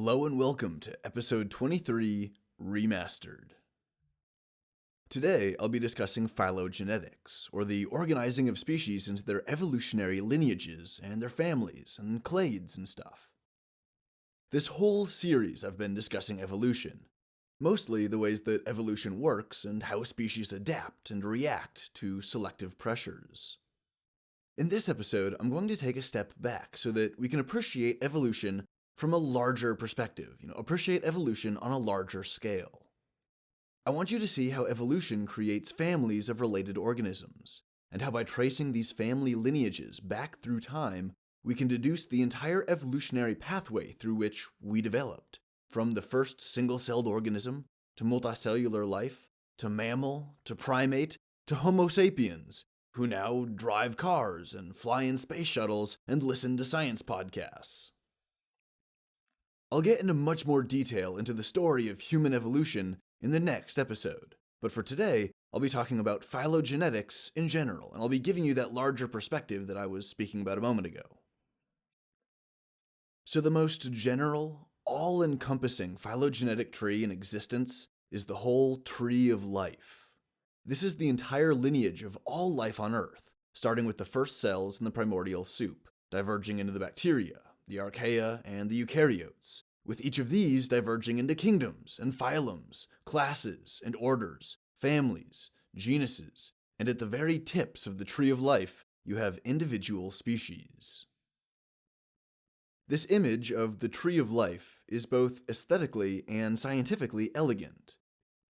Hello and welcome to episode 23, Remastered. Today, I'll be discussing phylogenetics, or the organizing of species into their evolutionary lineages and their families and clades and stuff. This whole series I've been discussing evolution, mostly the ways that evolution works and how species adapt and react to selective pressures. In this episode, I'm going to take a step back so that we can appreciate evolution from a larger perspective, appreciate evolution on a larger scale. I want you to see how evolution creates families of related organisms, and how by tracing these family lineages back through time, we can deduce the entire evolutionary pathway through which we developed, from the first single-celled organism, to multicellular life, to mammal, to primate, to Homo sapiens, who now drive cars and fly in space shuttles and listen to science podcasts. I'll get into much more detail into the story of human evolution in the next episode, but for today, I'll be talking about phylogenetics in general, and I'll be giving you that larger perspective that I was speaking about a moment ago. So the most general, all-encompassing phylogenetic tree in existence is the whole tree of life. This is the entire lineage of all life on Earth, starting with the first cells in the primordial soup, diverging into the bacteria, the archaea, and the eukaryotes, with each of these diverging into kingdoms and phylums, classes and orders, families, genuses, and at the very tips of the tree of life, you have individual species. This image of the tree of life is both aesthetically and scientifically elegant.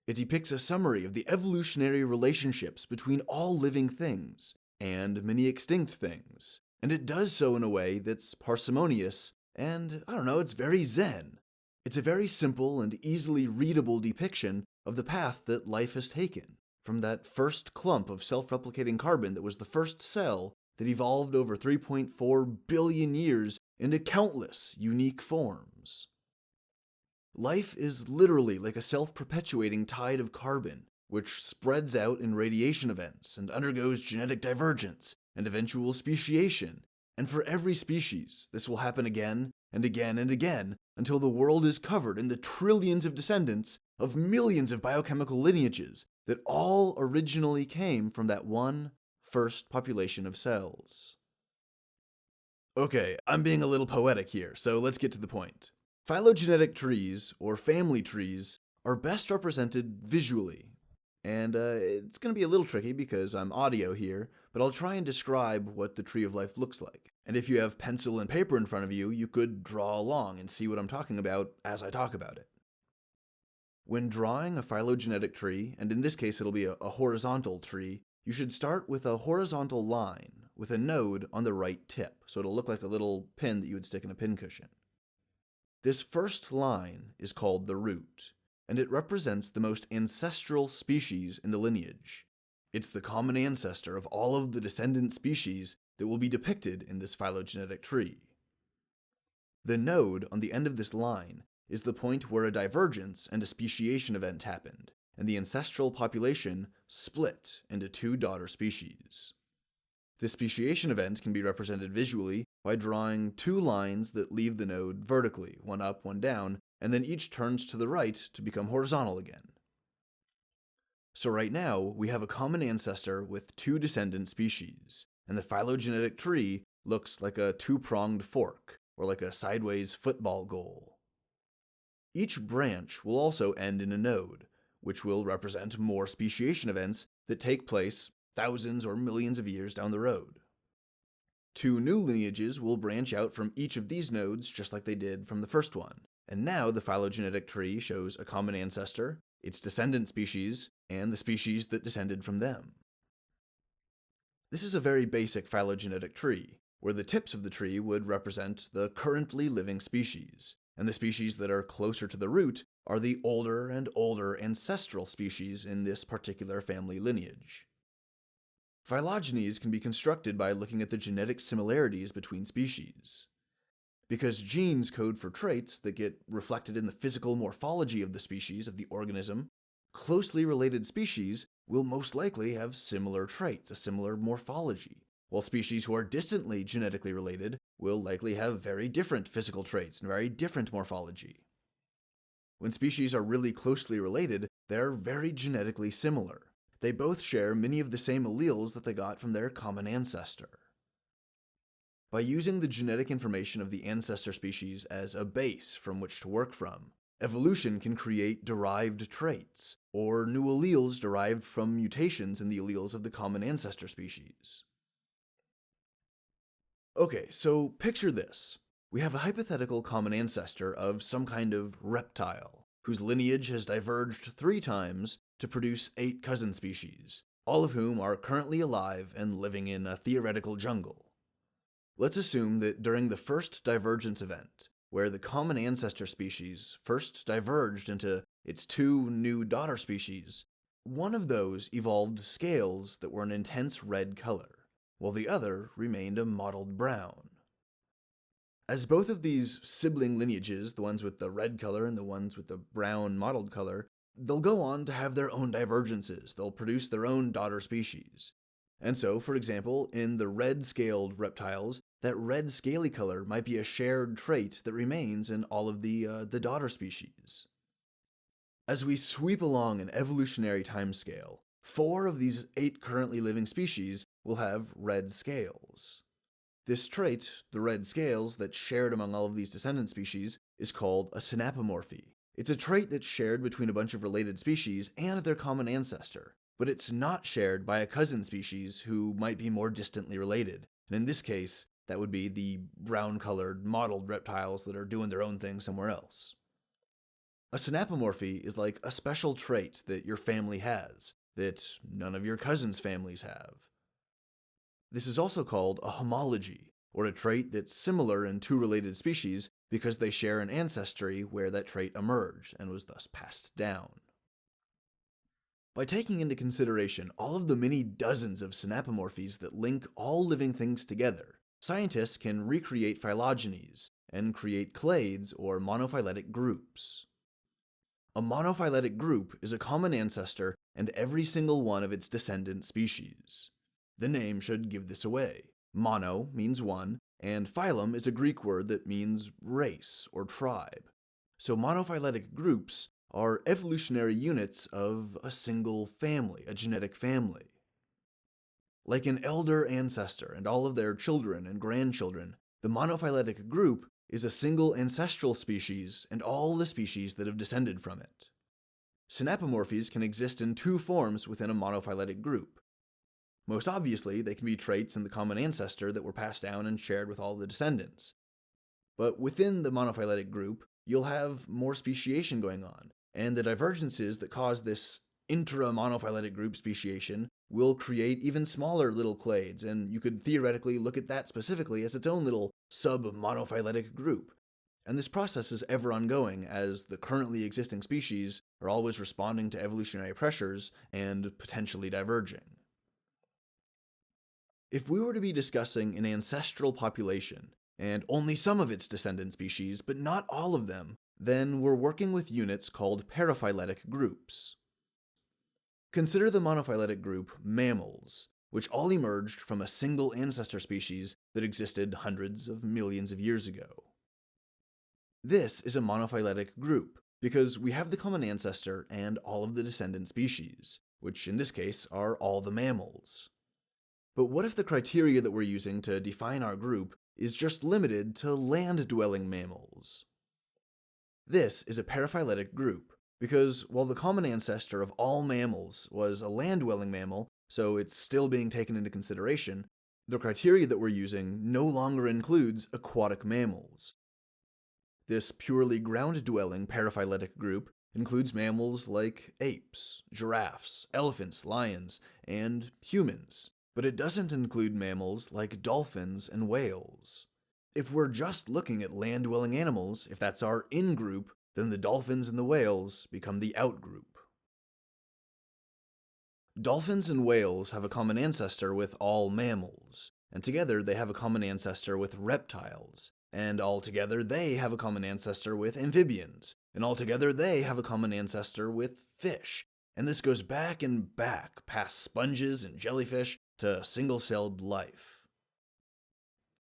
It depicts a summary of the evolutionary relationships between all living things, and many extinct things, and it does so in a way that's parsimonious and, it's very zen. It's a very simple and easily readable depiction of the path that life has taken, from that first clump of self-replicating carbon that was the first cell that evolved over 3.4 billion years into countless unique forms. Life is literally like a self-perpetuating tide of carbon, which spreads out in radiation events and undergoes genetic divergence and eventual speciation, and for every species, this will happen again and again and again until the world is covered in the trillions of descendants of millions of biochemical lineages that all originally came from that one first population of cells. Okay, I'm being a little poetic here, so let's get to the point. Phylogenetic trees, or family trees, are best represented visually. And it's going to be a little tricky because I'm audio here, but I'll try and describe what the tree of life looks like. And if you have pencil and paper in front of you, you could draw along and see what I'm talking about as I talk about it. When drawing a phylogenetic tree, and in this case it'll be a horizontal tree, you should start with a horizontal line with a node on the right tip, so it'll look like a little pin that you would stick in a pincushion. This first line is called the root, and it represents the most ancestral species in the lineage. It's the common ancestor of all of the descendant species that will be depicted in this phylogenetic tree. The node on the end of this line is the point where a divergence and a speciation event happened, and the ancestral population split into two daughter species. This speciation event can be represented visually by drawing two lines that leave the node vertically, one up, one down, and then each turns to the right to become horizontal again. So right now, we have a common ancestor with two descendant species, and the phylogenetic tree looks like a two-pronged fork, or like a sideways football goal. Each branch will also end in a node, which will represent more speciation events that take place thousands or millions of years down the road. Two new lineages will branch out from each of these nodes just like they did from the first one, and now the phylogenetic tree shows a common ancestor, its descendant species, and the species that descended from them. This is a very basic phylogenetic tree, where the tips of the tree would represent the currently living species, and the species that are closer to the root are the older and older ancestral species in this particular family lineage. Phylogenies can be constructed by looking at the genetic similarities between species. Because genes code for traits that get reflected in the physical morphology of the species of the organism, closely related species will most likely have similar traits, a similar morphology, while species who are distantly genetically related will likely have very different physical traits and very different morphology. When species are really closely related, they're very genetically similar. They both share many of the same alleles that they got from their common ancestor. By using the genetic information of the ancestor species as a base from which to work from, evolution can create derived traits, or new alleles derived from mutations in the alleles of the common ancestor species. Okay, so picture this. We have a hypothetical common ancestor of some kind of reptile, whose lineage has diverged 3 times to produce 8 cousin species, all of whom are currently alive and living in a theoretical jungle. Let's assume that during the first divergence event, where the common ancestor species first diverged into its 2 new daughter species, one of those evolved scales that were an intense red color, while the other remained a mottled brown. As both of these sibling lineages, the ones with the red color and the ones with the brown mottled color, they'll go on to have their own divergences. They'll produce their own daughter species. And so, for example, in the red-scaled reptiles, that red scaly color might be a shared trait that remains in all of the daughter species. As we sweep along an evolutionary timescale, 4 of these 8 currently living species will have red scales. This trait, the red scales that's shared among all of these descendant species, is called a synapomorphy. It's a trait that's shared between a bunch of related species and their common ancestor, but it's not shared by a cousin species who might be more distantly related. And in this case, that would be the brown-colored, mottled reptiles that are doing their own thing somewhere else. A synapomorphy is like a special trait that your family has, that none of your cousins' families have. This is also called a homology, or a trait that's similar in 2 related species because they share an ancestry where that trait emerged and was thus passed down. By taking into consideration all of the many dozens of synapomorphies that link all living things together, scientists can recreate phylogenies and create clades or monophyletic groups. A monophyletic group is a common ancestor and every single one of its descendant species. The name should give this away. Mono means one, and phylum is a Greek word that means race or tribe. So monophyletic groups are evolutionary units of a single family, a genetic family. Like an elder ancestor and all of their children and grandchildren, the monophyletic group is a single ancestral species and all the species that have descended from it. Synapomorphies can exist in 2 forms within a monophyletic group. Most obviously, they can be traits in the common ancestor that were passed down and shared with all the descendants. But within the monophyletic group, you'll have more speciation going on, and the divergences that cause this intra-monophyletic group speciation will create even smaller little clades, and you could theoretically look at that specifically as its own little sub-monophyletic group. And this process is ever ongoing as the currently existing species are always responding to evolutionary pressures and potentially diverging. If we were to be discussing an ancestral population, and only some of its descendant species, but not all of them, then we're working with units called paraphyletic groups. Consider the monophyletic group mammals, which all emerged from a single ancestor species that existed hundreds of millions of years ago. This is a monophyletic group because we have the common ancestor and all of the descendant species, which in this case are all the mammals. But what if the criteria that we're using to define our group is just limited to land-dwelling mammals? This is a paraphyletic group, because while the common ancestor of all mammals was a land-dwelling mammal, so it's still being taken into consideration, the criteria that we're using no longer includes aquatic mammals. This purely ground-dwelling paraphyletic group includes mammals like apes, giraffes, elephants, lions, and humans, but it doesn't include mammals like dolphins and whales. If we're just looking at land-dwelling animals, if that's our in-group, then the dolphins and the whales become the out-group. Dolphins and whales have a common ancestor with all mammals, and together they have a common ancestor with reptiles, and altogether they have a common ancestor with amphibians, and altogether they have a common ancestor with fish, and this goes back and back past sponges and jellyfish to single-celled life.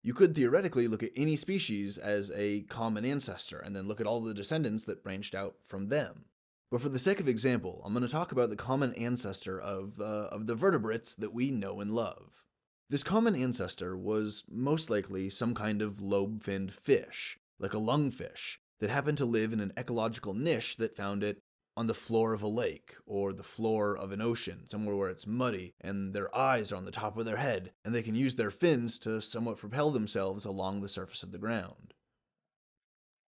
You could theoretically look at any species as a common ancestor and then look at all the descendants that branched out from them. But for the sake of example, I'm going to talk about the common ancestor of the vertebrates that we know and love. This common ancestor was most likely some kind of lobe-finned fish, like a lungfish, that happened to live in an ecological niche that found it on the floor of a lake or the floor of an ocean, somewhere where it's muddy and their eyes are on the top of their head, and they can use their fins to somewhat propel themselves along the surface of the ground.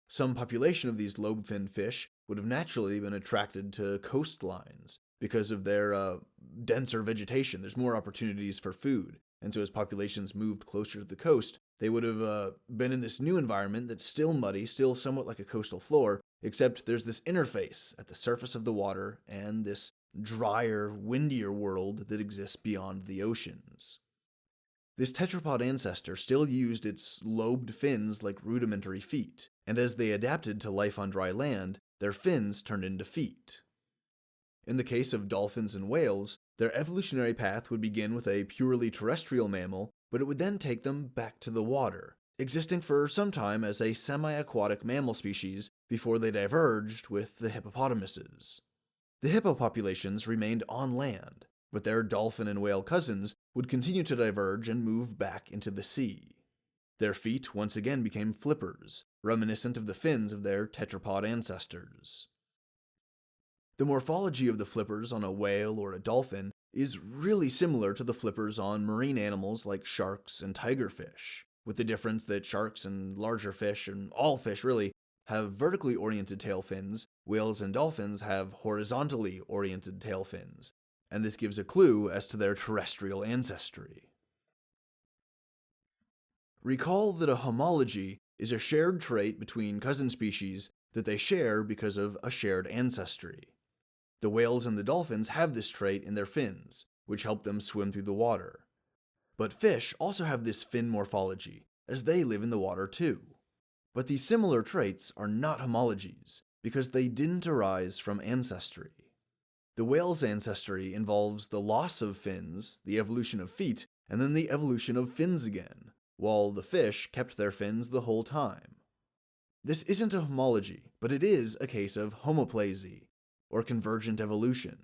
Some population of these lobe-finned fish would have naturally been attracted to coastlines because of their denser vegetation. There's more opportunities for food, and so as populations moved closer to the coast, they would have been in this new environment that's still muddy, still somewhat like a coastal floor, except there's this interface at the surface of the water and this drier, windier world that exists beyond the oceans. This tetrapod ancestor still used its lobed fins like rudimentary feet, and as they adapted to life on dry land, their fins turned into feet. In the case of dolphins and whales, their evolutionary path would begin with a purely terrestrial mammal, but it would then take them back to the water, existing for some time as a semi-aquatic mammal species before they diverged with the hippopotamuses. The hippo populations remained on land, but their dolphin and whale cousins would continue to diverge and move back into the sea. Their feet once again became flippers, reminiscent of the fins of their tetrapod ancestors. The morphology of the flippers on a whale or a dolphin is really similar to the flippers on marine animals like sharks and tigerfish, with the difference that sharks and larger fish, and all fish really, have vertically oriented tail fins, whales and dolphins have horizontally oriented tail fins, and this gives a clue as to their terrestrial ancestry. Recall that a homology is a shared trait between cousin species that they share because of a shared ancestry. The whales and the dolphins have this trait in their fins, which help them swim through the water. But fish also have this fin morphology, as they live in the water too. But these similar traits are not homologies, because they didn't arise from ancestry. The whale's ancestry involves the loss of fins, the evolution of feet, and then the evolution of fins again, while the fish kept their fins the whole time. This isn't a homology, but it is a case of homoplasy, or convergent evolution.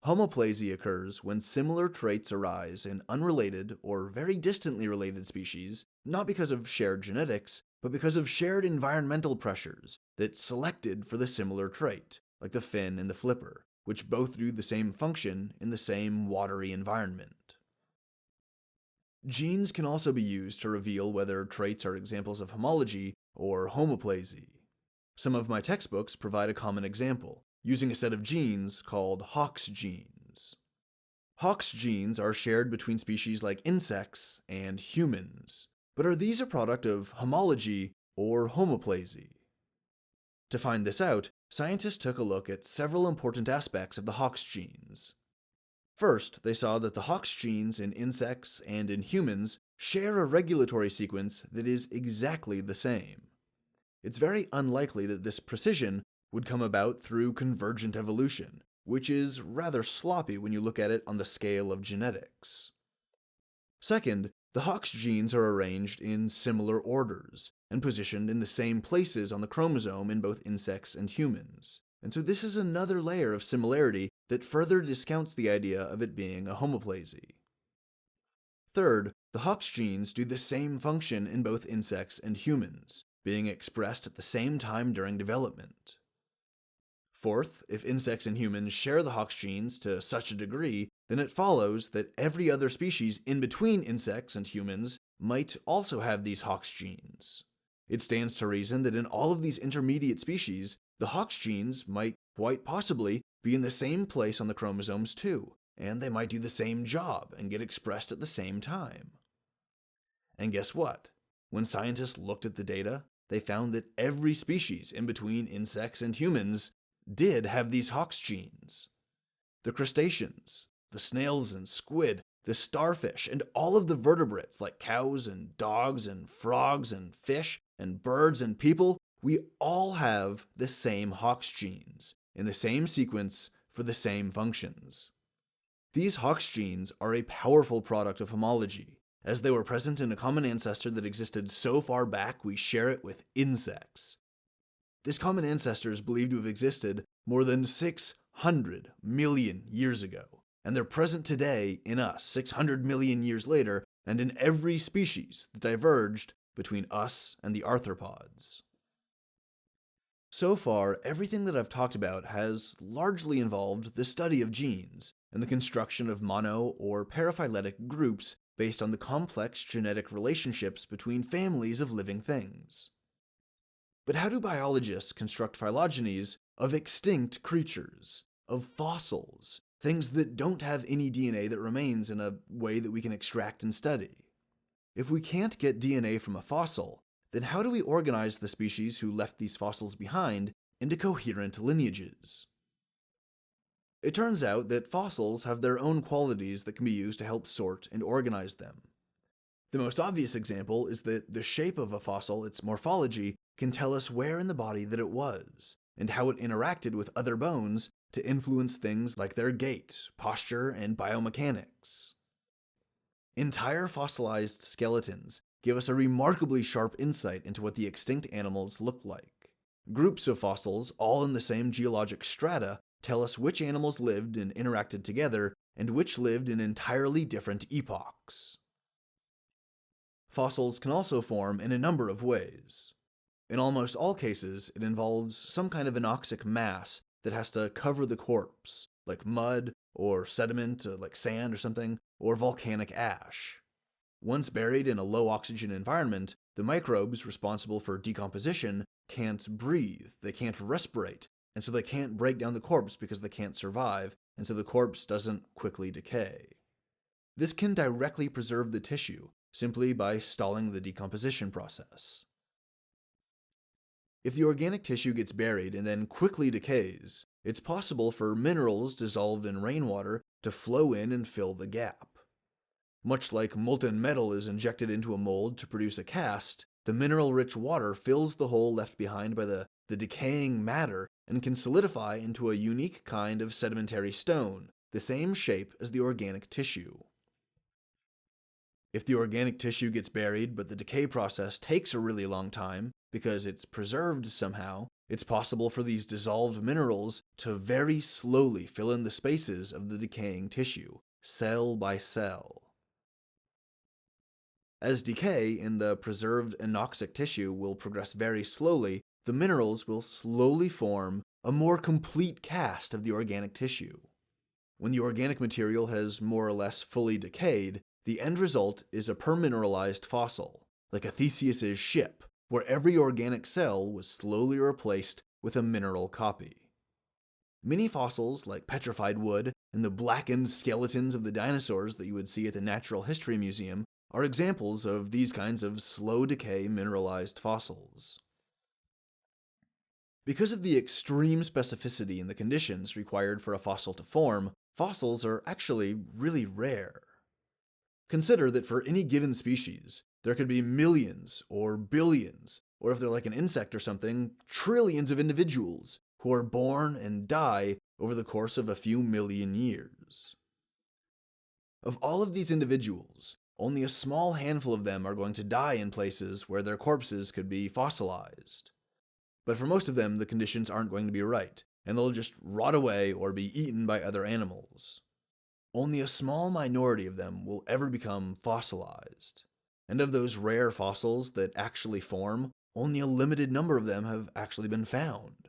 Homoplasy occurs when similar traits arise in unrelated or very distantly related species, not because of shared genetics, but because of shared environmental pressures that selected for the similar trait, like the fin and the flipper, which both do the same function in the same watery environment. Genes can also be used to reveal whether traits are examples of homology or homoplasy. Some of my textbooks provide a common example, using a set of genes called Hox genes. Hox genes are shared between species like insects and humans, but are these a product of homology or homoplasy? To find this out, scientists took a look at several important aspects of the Hox genes. First, they saw that the Hox genes in insects and in humans share a regulatory sequence that is exactly the same. It's very unlikely that this precision would come about through convergent evolution, which is rather sloppy when you look at it on the scale of genetics. Second, the Hox genes are arranged in similar orders, and positioned in the same places on the chromosome in both insects and humans. And so this is another layer of similarity that further discounts the idea of it being a homoplasy. Third, the Hox genes do the same function in both insects and humans, being expressed at the same time during development. Fourth, if insects and humans share the Hox genes to such a degree, then it follows that every other species in between insects and humans might also have these Hox genes. It stands to reason that in all of these intermediate species, the Hox genes might quite possibly be in the same place on the chromosomes too, and they might do the same job and get expressed at the same time. And guess what? When scientists looked at the data, they found that every species in between insects and humans did have these Hox genes. The crustaceans, the snails and squid, the starfish, and all of the vertebrates like cows and dogs and frogs and fish and birds and people, we all have the same Hox genes in the same sequence for the same functions. These Hox genes are a powerful product of homology, as they were present in a common ancestor that existed so far back we share it with insects. This common ancestor is believed to have existed more than 600 million years ago, and they're present today in us 600 million years later, and in every species that diverged between us and the arthropods. So far, everything that I've talked about has largely involved the study of genes and the construction of mono- or paraphyletic groups based on the complex genetic relationships between families of living things. But how do biologists construct phylogenies of extinct creatures, of fossils, things that don't have any DNA that remains in a way that we can extract and study? If we can't get DNA from a fossil, then how do we organize the species who left these fossils behind into coherent lineages? It turns out that fossils have their own qualities that can be used to help sort and organize them. The most obvious example is that the shape of a fossil, its morphology, can tell us where in the body that it was, and how it interacted with other bones to influence things like their gait, posture, and biomechanics. Entire fossilized skeletons give us a remarkably sharp insight into what the extinct animals looked like. Groups of fossils, all in the same geologic strata, tell us which animals lived and interacted together, and which lived in entirely different epochs. Fossils can also form in a number of ways. In almost all cases, it involves some kind of anoxic mass that has to cover the corpse, like mud or sediment, like sand or something, or volcanic ash. Once buried in a low-oxygen environment, the microbes responsible for decomposition can't breathe, they can't respirate, and so they can't break down the corpse because they can't survive, and so the corpse doesn't quickly decay. This can directly preserve the tissue, simply by stalling the decomposition process. If the organic tissue gets buried and then quickly decays, it's possible for minerals dissolved in rainwater to flow in and fill the gap. Much like molten metal is injected into a mold to produce a cast, the mineral-rich water fills the hole left behind by the decaying matter and can solidify into a unique kind of sedimentary stone, the same shape as the organic tissue. If the organic tissue gets buried but the decay process takes a really long time, because it's preserved somehow, it's possible for these dissolved minerals to very slowly fill in the spaces of the decaying tissue, cell by cell. As decay in the preserved anoxic tissue will progress very slowly, the minerals will slowly form a more complete cast of the organic tissue. When the organic material has more or less fully decayed, the end result is a permineralized fossil, like a Theseus's ship, where every organic cell was slowly replaced with a mineral copy. Many fossils, like petrified wood and the blackened skeletons of the dinosaurs that you would see at the Natural History Museum, are examples of these kinds of slow decay mineralized fossils. Because of the extreme specificity in the conditions required for a fossil to form, fossils are actually really rare. Consider that for any given species, there could be millions or billions, or if they're like an insect or something, trillions of individuals who are born and die over the course of a few million years. Of all of these individuals, only a small handful of them are going to die in places where their corpses could be fossilized. But for most of them, the conditions aren't going to be right, and they'll just rot away or be eaten by other animals. Only a small minority of them will ever become fossilized. And of those rare fossils that actually form, only a limited number of them have actually been found.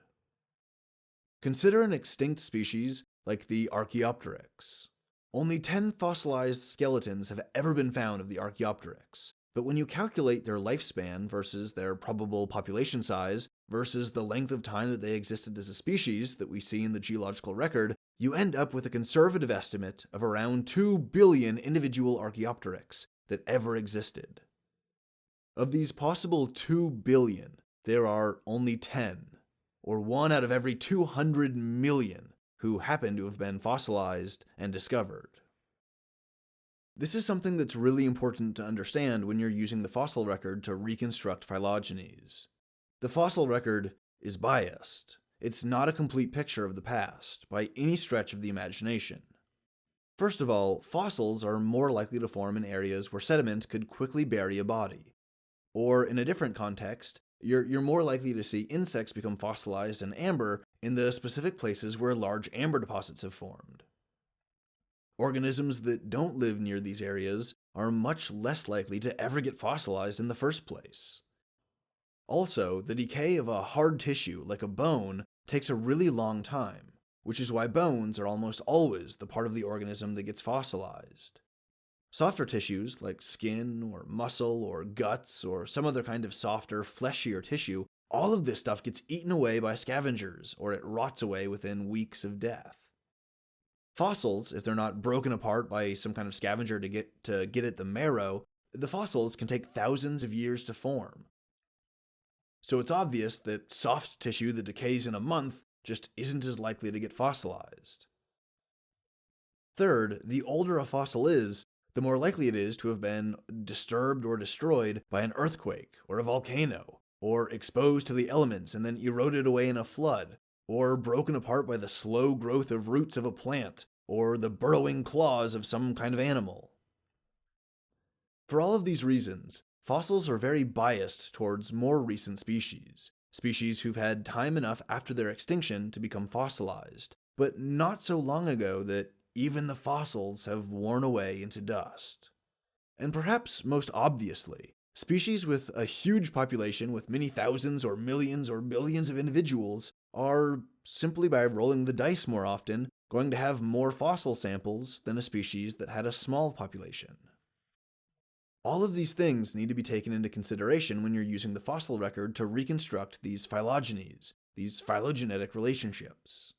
Consider an extinct species like the Archaeopteryx. Only 10 fossilized skeletons have ever been found of the Archaeopteryx, but when you calculate their lifespan versus their probable population size versus the length of time that they existed as a species that we see in the geological record, you end up with a conservative estimate of around 2 billion individual Archaeopteryx that ever existed. Of these possible 2 billion, there are only 10, or 1 out of every 200 million, who happen to have been fossilized and discovered. This is something that's really important to understand when you're using the fossil record to reconstruct phylogenies. The fossil record is biased. It's not a complete picture of the past, by any stretch of the imagination. First of all, fossils are more likely to form in areas where sediment could quickly bury a body. Or, in a different context, you're more likely to see insects become fossilized in amber in the specific places where large amber deposits have formed. Organisms that don't live near these areas are much less likely to ever get fossilized in the first place. Also, the decay of a hard tissue, like a bone, takes a really long time, which is why bones are almost always the part of the organism that gets fossilized. Softer tissues, like skin or muscle or guts or some other kind of softer, fleshier tissue, all of this stuff gets eaten away by scavengers or it rots away within weeks of death. Fossils, if they're not broken apart by some kind of scavenger to get at the marrow, the fossils can take thousands of years to form. So it's obvious that soft tissue that decays in a month just isn't as likely to get fossilized. Third, the older a fossil is, the more likely it is to have been disturbed or destroyed by an earthquake or a volcano, or exposed to the elements and then eroded away in a flood, or broken apart by the slow growth of roots of a plant, or the burrowing claws of some kind of animal. For all of these reasons, fossils are very biased towards more recent species who've had time enough after their extinction to become fossilized, but not so long ago that even the fossils have worn away into dust. And perhaps most obviously, species with a huge population with many thousands or millions or billions of individuals are, simply by rolling the dice more often, going to have more fossil samples than a species that had a small population. All of these things need to be taken into consideration when you're using the fossil record to reconstruct these phylogenies, these phylogenetic relationships.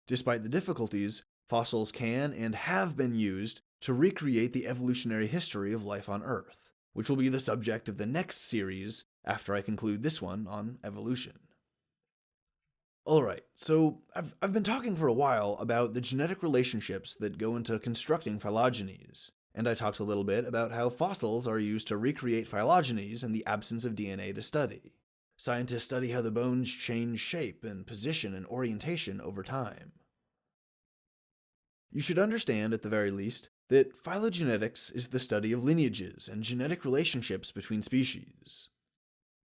Despite the difficulties, fossils can and have been used to recreate the evolutionary history of life on Earth, which will be the subject of the next series after I conclude this one on evolution. Alright, so I've been talking for a while about the genetic relationships that go into constructing phylogenies, and I talked a little bit about how fossils are used to recreate phylogenies in the absence of DNA to study. Scientists study how the bones change shape and position and orientation over time. You should understand, at the very least, that phylogenetics is the study of lineages and genetic relationships between species.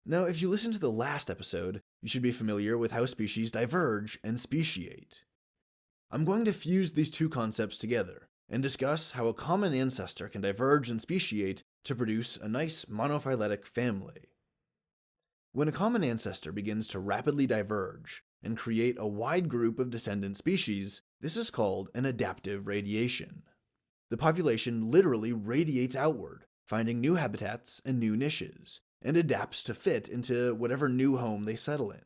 Now, if you listen to the last episode, you should be familiar with how species diverge and speciate. I'm going to fuse these two concepts together and discuss how a common ancestor can diverge and speciate to produce a nice monophyletic family. When a common ancestor begins to rapidly diverge and create a wide group of descendant species, this is called an adaptive radiation. The population literally radiates outward, finding new habitats and new niches, and adapts to fit into whatever new home they settle in.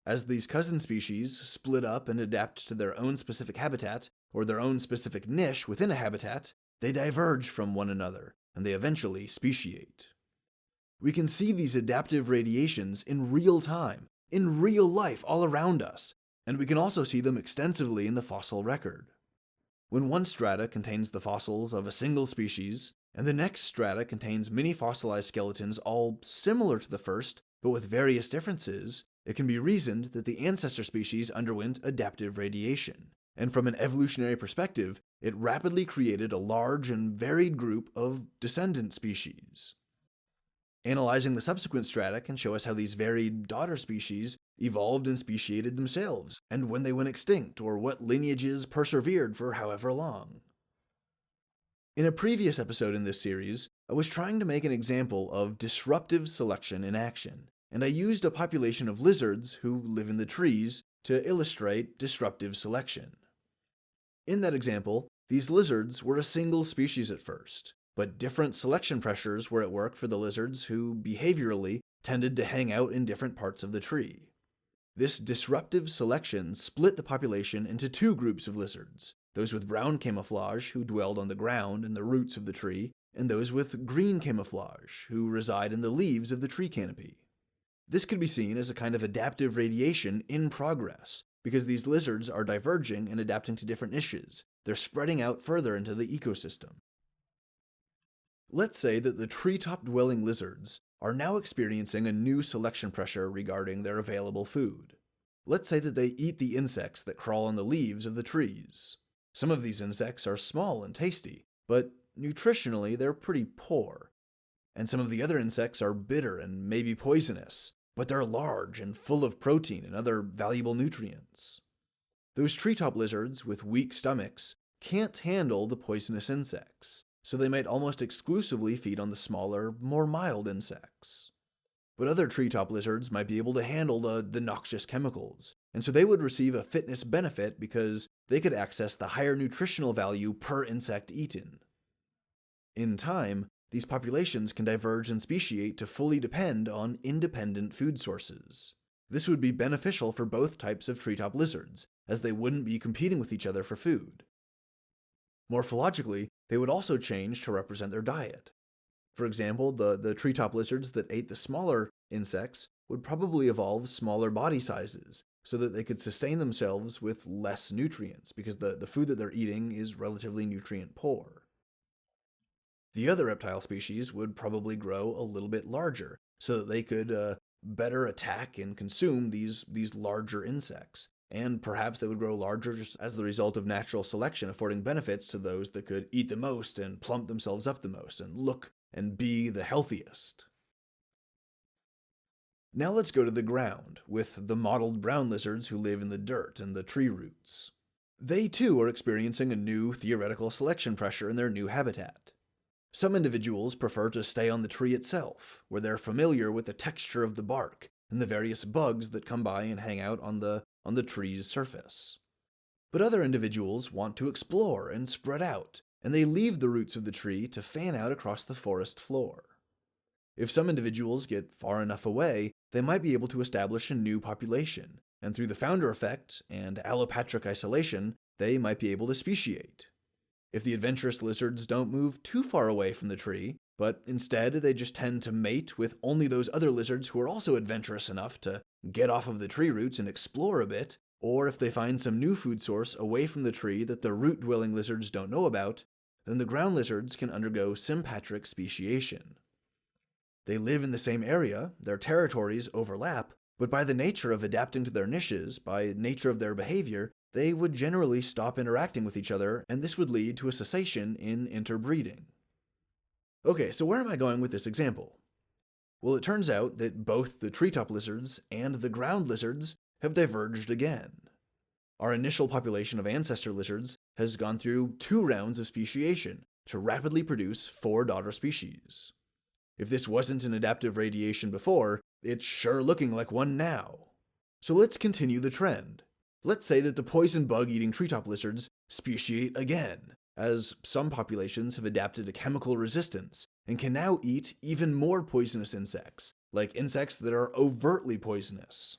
As these cousin species split up and adapt to their own specific habitat, or their own specific niche within a habitat, they diverge from one another, and they eventually speciate. We can see these adaptive radiations in real time, in real life all around us, and we can also see them extensively in the fossil record. When one strata contains the fossils of a single species, and the next strata contains many fossilized skeletons all similar to the first, but with various differences, it can be reasoned that the ancestor species underwent adaptive radiation, and from an evolutionary perspective, it rapidly created a large and varied group of descendant species. Analyzing the subsequent strata can show us how these varied daughter species evolved and speciated themselves, and when they went extinct, or what lineages persevered for however long. In a previous episode in this series, I was trying to make an example of disruptive selection in action, and I used a population of lizards who live in the trees to illustrate disruptive selection. In that example, these lizards were a single species at first, but different selection pressures were at work for the lizards who, behaviorally, tended to hang out in different parts of the tree. This disruptive selection split the population into two groups of lizards, those with brown camouflage who dwelled on the ground and the roots of the tree, and those with green camouflage who reside in the leaves of the tree canopy. This could be seen as a kind of adaptive radiation in progress, because these lizards are diverging and adapting to different niches. They're spreading out further into the ecosystem. Let's say that the treetop-dwelling lizards are now experiencing a new selection pressure regarding their available food. Let's say that they eat the insects that crawl on the leaves of the trees. Some of these insects are small and tasty, but nutritionally they're pretty poor. And some of the other insects are bitter and maybe poisonous, but they're large and full of protein and other valuable nutrients. Those treetop lizards with weak stomachs can't handle the poisonous insects, so they might almost exclusively feed on the smaller, more mild insects. But other treetop lizards might be able to handle the noxious chemicals, and so they would receive a fitness benefit because they could access the higher nutritional value per insect eaten. In time, these populations can diverge and speciate to fully depend on independent food sources. This would be beneficial for both types of treetop lizards, as they wouldn't be competing with each other for food. Morphologically, they would also change to represent their diet. For example, the treetop lizards that ate the smaller insects would probably evolve smaller body sizes so that they could sustain themselves with less nutrients, because the food that they're eating is relatively nutrient poor. The other reptile species would probably grow a little bit larger so that they could better attack and consume these larger insects. And perhaps they would grow larger just as the result of natural selection, affording benefits to those that could eat the most and plump themselves up the most and look and be the healthiest. Now let's go to the ground, with the mottled brown lizards who live in the dirt and the tree roots. They too are experiencing a new theoretical selection pressure in their new habitat. Some individuals prefer to stay on the tree itself, where they're familiar with the texture of the bark and the various bugs that come by and hang out on the tree's surface. But other individuals want to explore and spread out, and they leave the roots of the tree to fan out across the forest floor. If some individuals get far enough away, they might be able to establish a new population, and through the founder effect and allopatric isolation, they might be able to speciate. If the adventurous lizards don't move too far away from the tree, but instead they just tend to mate with only those other lizards who are also adventurous enough to get off of the tree roots and explore a bit, or if they find some new food source away from the tree that the root-dwelling lizards don't know about, then the ground lizards can undergo sympatric speciation. They live in the same area, their territories overlap, but by the nature of adapting to their niches, by nature of their behavior, they would generally stop interacting with each other, and this would lead to a cessation in interbreeding. Okay, so where am I going with this example? Well, it turns out that both the treetop lizards and the ground lizards have diverged again. Our initial population of ancestor lizards has gone through 2 rounds of speciation to rapidly produce 4 daughter species. If this wasn't an adaptive radiation before, it's sure looking like one now. So let's continue the trend. Let's say that the poison bug-eating treetop lizards speciate again, as some populations have adapted to chemical resistance and can now eat even more poisonous insects, like insects that are overtly poisonous.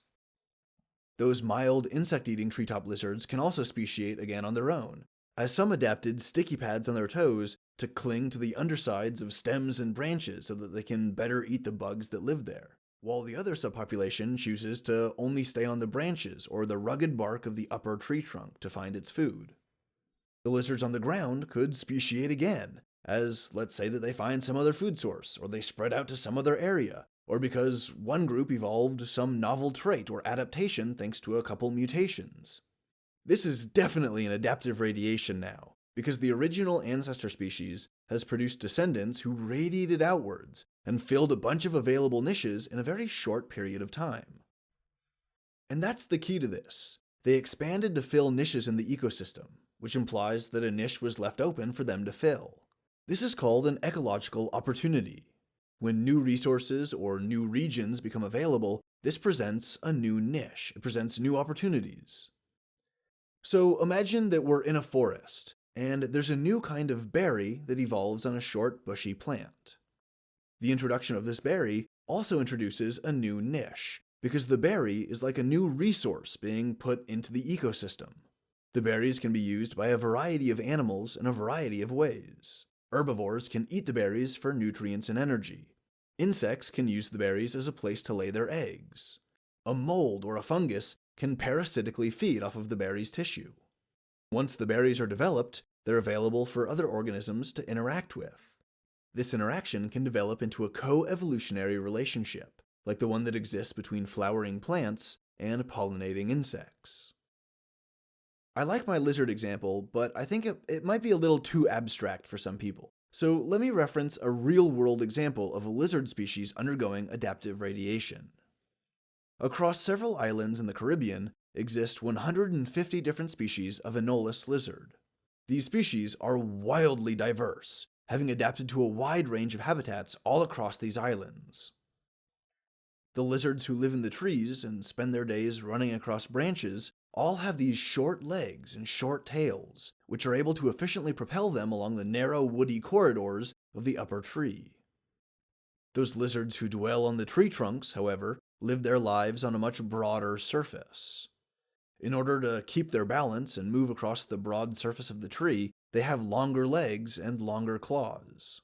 Those mild insect-eating treetop lizards can also speciate again on their own, as some adapted sticky pads on their toes to cling to the undersides of stems and branches so that they can better eat the bugs that live there, while the other subpopulation chooses to only stay on the branches or the rugged bark of the upper tree trunk to find its food. The lizards on the ground could speciate again, as let's say that they find some other food source, or they spread out to some other area, or because one group evolved some novel trait or adaptation thanks to a couple mutations. This is definitely an adaptive radiation now, because the original ancestor species has produced descendants who radiated outwards and filled a bunch of available niches in a very short period of time. And that's the key to this. They expanded to fill niches in the ecosystem, which implies that a niche was left open for them to fill. This is called an ecological opportunity. When new resources or new regions become available, this presents a new niche. It presents new opportunities. So imagine that we're in a forest, and there's a new kind of berry that evolves on a short, bushy plant. The introduction of this berry also introduces a new niche, because the berry is like a new resource being put into the ecosystem. The berries can be used by a variety of animals in a variety of ways. Herbivores can eat the berries for nutrients and energy. Insects can use the berries as a place to lay their eggs. A mold or a fungus can parasitically feed off of the berry's tissue. Once the berries are developed, they're available for other organisms to interact with. This interaction can develop into a co-evolutionary relationship, like the one that exists between flowering plants and pollinating insects. I like my lizard example, but I think it might be a little too abstract for some people. So let me reference a real-world example of a lizard species undergoing adaptive radiation. Across several islands in the Caribbean exist 150 different species of anolis lizard. These species are wildly diverse, having adapted to a wide range of habitats all across these islands. The lizards who live in the trees and spend their days running across branches all have these short legs and short tails, which are able to efficiently propel them along the narrow woody corridors of the upper tree. Those lizards who dwell on the tree trunks, however, live their lives on a much broader surface. In order to keep their balance and move across the broad surface of the tree, they have longer legs and longer claws.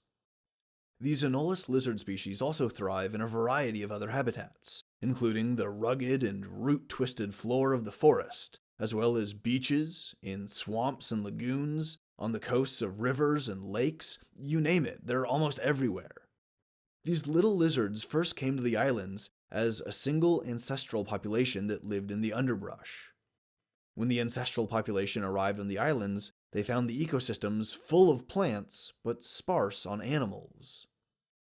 These anolis lizard species also thrive in a variety of other habitats, including the rugged and root-twisted floor of the forest, as well as beaches, in swamps and lagoons, on the coasts of rivers and lakes, you name it, they're almost everywhere. These little lizards first came to the islands as a single ancestral population that lived in the underbrush. When the ancestral population arrived on the islands, they found the ecosystems full of plants, but sparse on animals.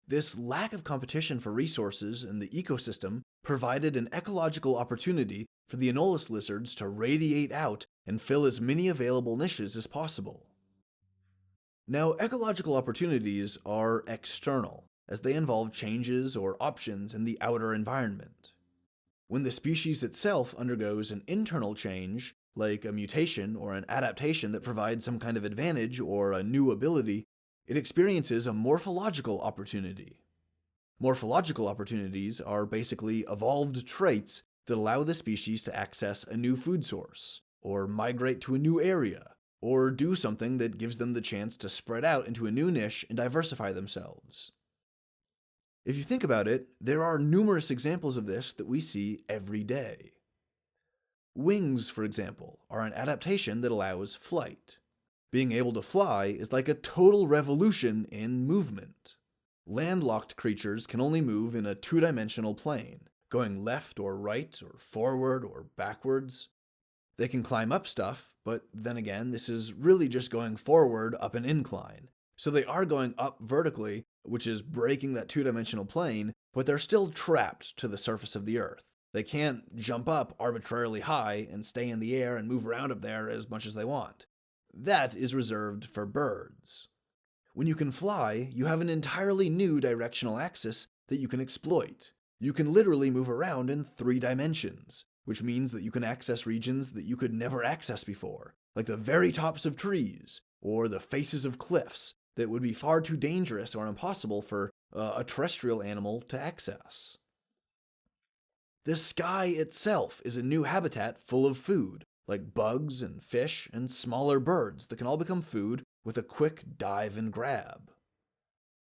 This lack of competition for resources in the ecosystem provided an ecological opportunity for the anolis lizards to radiate out and fill as many available niches as possible. Now, ecological opportunities are external, as they involve changes or options in the outer environment. When the species itself undergoes an internal change, like a mutation or an adaptation that provides some kind of advantage or a new ability, it experiences a morphological opportunity. Morphological opportunities are basically evolved traits that allow the species to access a new food source, or migrate to a new area, or do something that gives them the chance to spread out into a new niche and diversify themselves. If you think about it, there are numerous examples of this that we see every day. Wings, for example, are an adaptation that allows flight. Being able to fly is like a total revolution in movement. Landlocked creatures can only move in a two-dimensional plane, going left or right or forward or backwards. They can climb up stuff, but then again, this is really just going forward up an incline. So they are going up vertically, which is breaking that two-dimensional plane, but they're still trapped to the surface of the Earth. They can't jump up arbitrarily high and stay in the air and move around up there as much as they want. That is reserved for birds. When you can fly, you have an entirely new directional axis that you can exploit. You can literally move around in 3 dimensions, which means that you can access regions that you could never access before, like the very tops of trees, or the faces of cliffs that would be far too dangerous or impossible for a terrestrial animal to access. The sky itself is a new habitat full of food, like bugs and fish and smaller birds that can all become food with a quick dive and grab.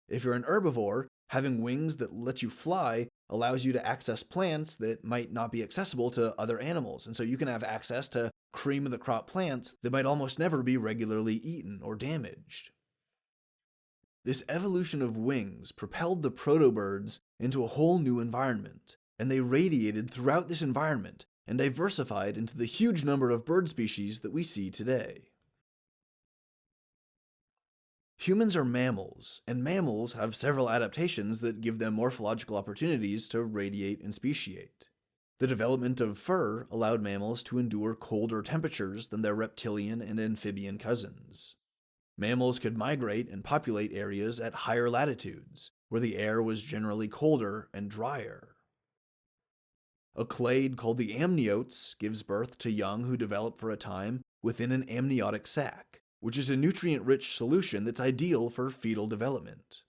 If you're an herbivore, having wings that let you fly allows you to access plants that might not be accessible to other animals, and so you can have access to cream of the crop plants that might almost never be regularly eaten or damaged. This evolution of wings propelled the protobirds into a whole new environment, and they radiated throughout this environment and diversified into the huge number of bird species that we see today. Humans are mammals, and mammals have several adaptations that give them morphological opportunities to radiate and speciate. The development of fur allowed mammals to endure colder temperatures than their reptilian and amphibian cousins. Mammals could migrate and populate areas at higher latitudes, where the air was generally colder and drier. A clade called the amniotes gives birth to young who develop for a time within an amniotic sac, which is a nutrient-rich solution that's ideal for fetal development.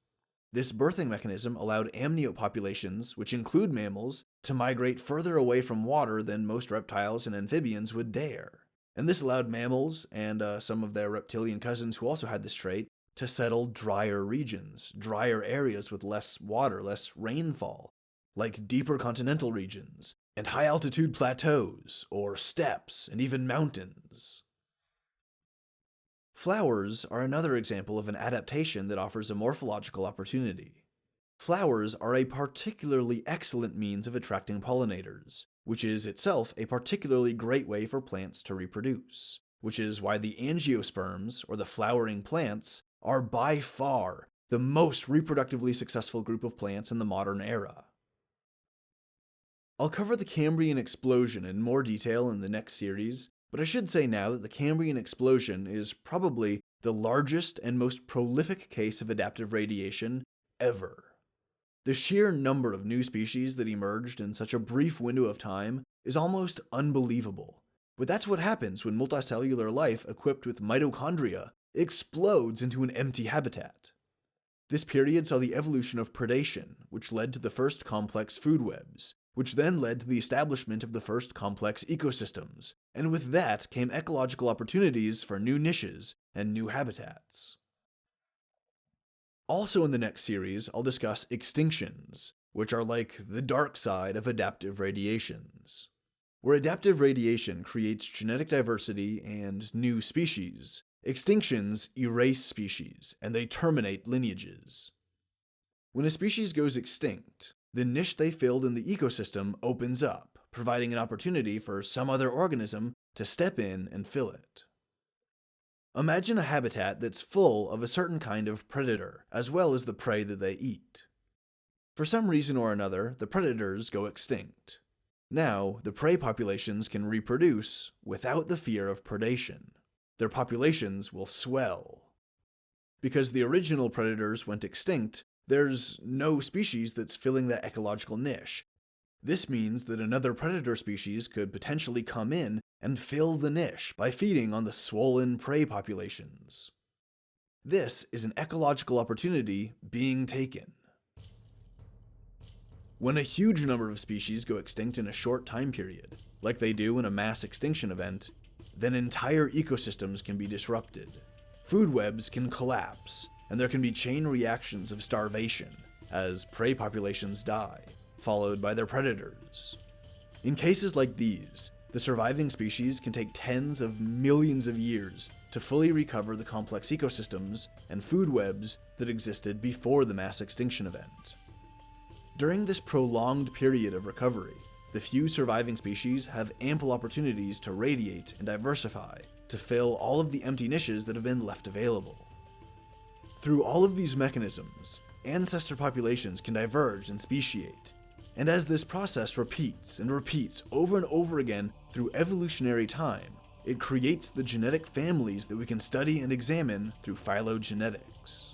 This birthing mechanism allowed amniote populations, which include mammals, to migrate further away from water than most reptiles and amphibians would dare. And this allowed mammals, and some of their reptilian cousins who also had this trait, to settle drier regions, drier areas with less water, less rainfall, like deeper continental regions, and high-altitude plateaus, or steppes, and even mountains. Flowers are another example of an adaptation that offers a morphological opportunity. Flowers are a particularly excellent means of attracting pollinators, which is itself a particularly great way for plants to reproduce. which is why the angiosperms, or the flowering plants, are by far the most reproductively successful group of plants in the modern era. I'll cover the Cambrian Explosion in more detail in the next series, but I should say now that the Cambrian Explosion is probably the largest and most prolific case of adaptive radiation ever. The sheer number of new species that emerged in such a brief window of time is almost unbelievable. But that's what happens when multicellular life equipped with mitochondria explodes into an empty habitat. This period saw the evolution of predation, which led to the first complex food webs, which then led to the establishment of the first complex ecosystems, and with that came ecological opportunities for new niches and new habitats. Also in the next series, I'll discuss extinctions, which are like the dark side of adaptive radiations. Where adaptive radiation creates genetic diversity and new species, extinctions erase species, and they terminate lineages. When a species goes extinct, the niche they filled in the ecosystem opens up, providing an opportunity for some other organism to step in and fill it. Imagine a habitat that's full of a certain kind of predator, as well as the prey that they eat. For some reason or another, the predators go extinct. Now, the prey populations can reproduce without the fear of predation. Their populations will swell. Because the original predators went extinct, there's no species that's filling that ecological niche. This means that another predator species could potentially come in and fill the niche by feeding on the swollen prey populations. This is an ecological opportunity being taken. When a huge number of species go extinct in a short time period, like they do in a mass extinction event, then entire ecosystems can be disrupted. Food webs can collapse, and there can be chain reactions of starvation as prey populations die, followed by their predators. In cases like these, the surviving species can take tens of millions of years to fully recover the complex ecosystems and food webs that existed before the mass extinction event. During this prolonged period of recovery, the few surviving species have ample opportunities to radiate and diversify, to fill all of the empty niches that have been left available. Through all of these mechanisms, ancestor populations can diverge and speciate, and as this process repeats and repeats over and over again through evolutionary time, it creates the genetic families that we can study and examine through phylogenetics.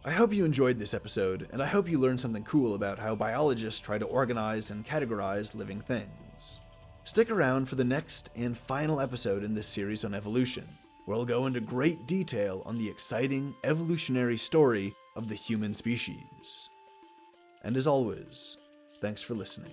I hope you enjoyed this episode, and I hope you learned something cool about how biologists try to organize and categorize living things. Stick around for the next and final episode in this series on evolution, where I'll go into great detail on the exciting evolutionary story of the human species. And as always, thanks for listening.